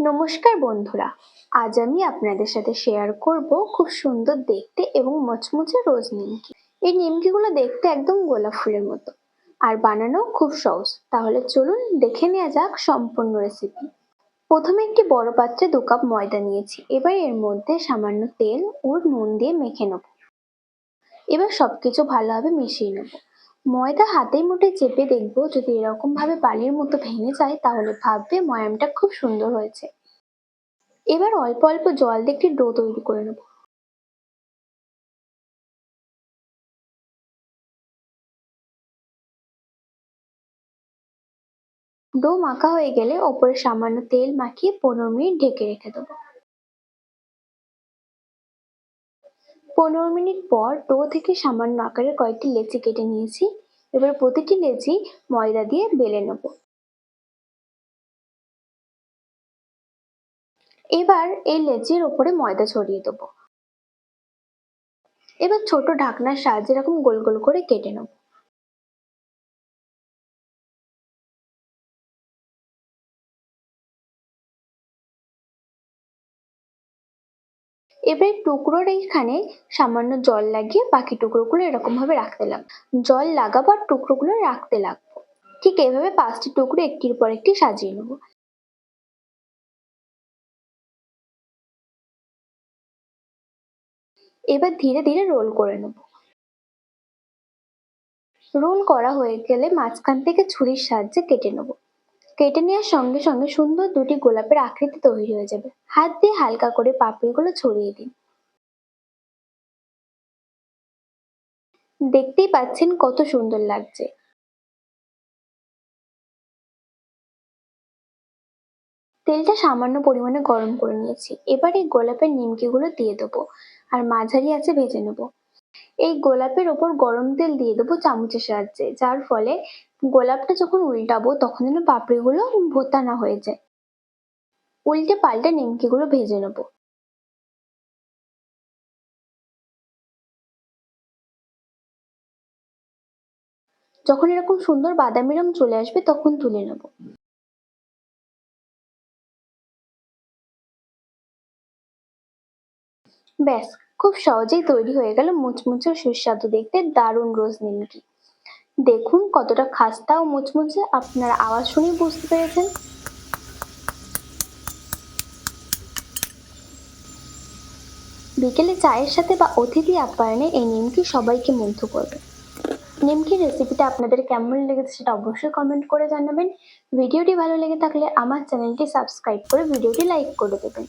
নমস্কার বন্ধুরা, আজ আমি আপনাদের সাথে শেয়ার করব খুব সুন্দর দেখতে এবং মচমচে রোজ নিমকি। এই নিমকিগুলো দেখতে একদম গোলাপ ফুলের মতো আর বানানো খুব সহজ। তাহলে চলুন দেখে নেওয়া যাক সম্পূর্ণ রেসিপি। প্রথমে একটি বড় পাত্রে 2 কাপ ময়দা নিয়েছি। এবার এর মধ্যে সামান্য তেল ও নুন দিয়ে মেখে নেব। এবার সবকিছু ভালোভাবে মিশিয়ে নেব। ময়দা হাতের মুঠে চেপে দেখবো, যদি এরকম ভাবে বালির মতো ভেঙে যায় তাহলে ভাববে ময়ামটা খুব সুন্দর হয়েছে। এবার অল্প অল্প জল দিয়ে একটি ডো তৈরি করে নেব। ডো মাখা হয়ে গেলে ওপরে সামান্য তেল মাখিয়ে 15 মিনিট ঢেকে রেখে দেবো। 15 মিনিট পর ডো থেকে সামান্য আকারের কয়েকটি লেচি কেটে নিয়েছি। এবার প্রতিটি লেচি ময়দা দিয়ে বেলে নেব। এবার এই লেচির ওপরে ময়দা ছড়িয়ে দেবো। এবার ছোট ঢাকনার সাহায্যে এরকম গোল গোল করে কেটে নেব। এবার টুকরোর এইখানে সামান্য জল লাগিয়ে বাকি টুকরোগুলো এরকম ভাবে রাখতে লাগবো। জল লাগাবার টুকরোগুলো রাখতে লাগবো। ঠিক এভাবে 5টি টুকরো একটির পর একটি সাজিয়ে নেব। এবার ধীরে ধীরে রোল করে নেব। রোল করা হয়ে গেলে মাঝখান থেকে ছুরির সাহায্যে কেটে নেব। কেটে নেওয়ার সঙ্গে সঙ্গে সুন্দর দুটি গোলাপের আকৃতি তৈরি হয়ে যাবে। হাত দিয়ে হালকা করে পাপড়িগুলো ছড়িয়ে দিন। দেখতেই পাচ্ছেন কত সুন্দর লাগছে। তেলটা সামান্য পরিমাণে গরম করে নিয়েছি। এবার এই গোলাপের নিমকিগুলো দিয়ে দেবো আর মাঝারি আঁচে ভেজে নেব। এই গোলাপের ওপর গরম তেল দিয়ে দেবো চামচের সাহায্যে, যার ফলে গোলাপটা যখন উল্টাবো তখন যেন পাপড়িগুলো ভোতা না হয়ে যায়। উল্টে পাল্টে নিমকিগুলো ভেজে নেব। যখন এরকম সুন্দর বাদামি রং চলে আসবে তখন তুলে নেব। ব্যাস, খুব সহজেই তৈরি হয়ে গেল মুচমুচে সুস্বাদু দেখতে দারুণ রোজ নিমকি। দেখুন কতটা খাস্তা ও মুচমুচে, আপনারা আওয়াজ শুনেই বুঝতে পেরেছেন। বিকেলে চায়ের সাথে বা অতিথি আপ্যায়নে এই নিমকি সবাইকে মুগ্ধ করবে। নিমকির রেসিপিটা আপনাদের কেমন লেগেছে সেটা অবশ্যই কমেন্ট করে জানাবেন। ভিডিওটি ভালো লেগে থাকলে আমার চ্যানেলটি সাবস্ক্রাইব করে ভিডিওটি লাইক করে দেবেন।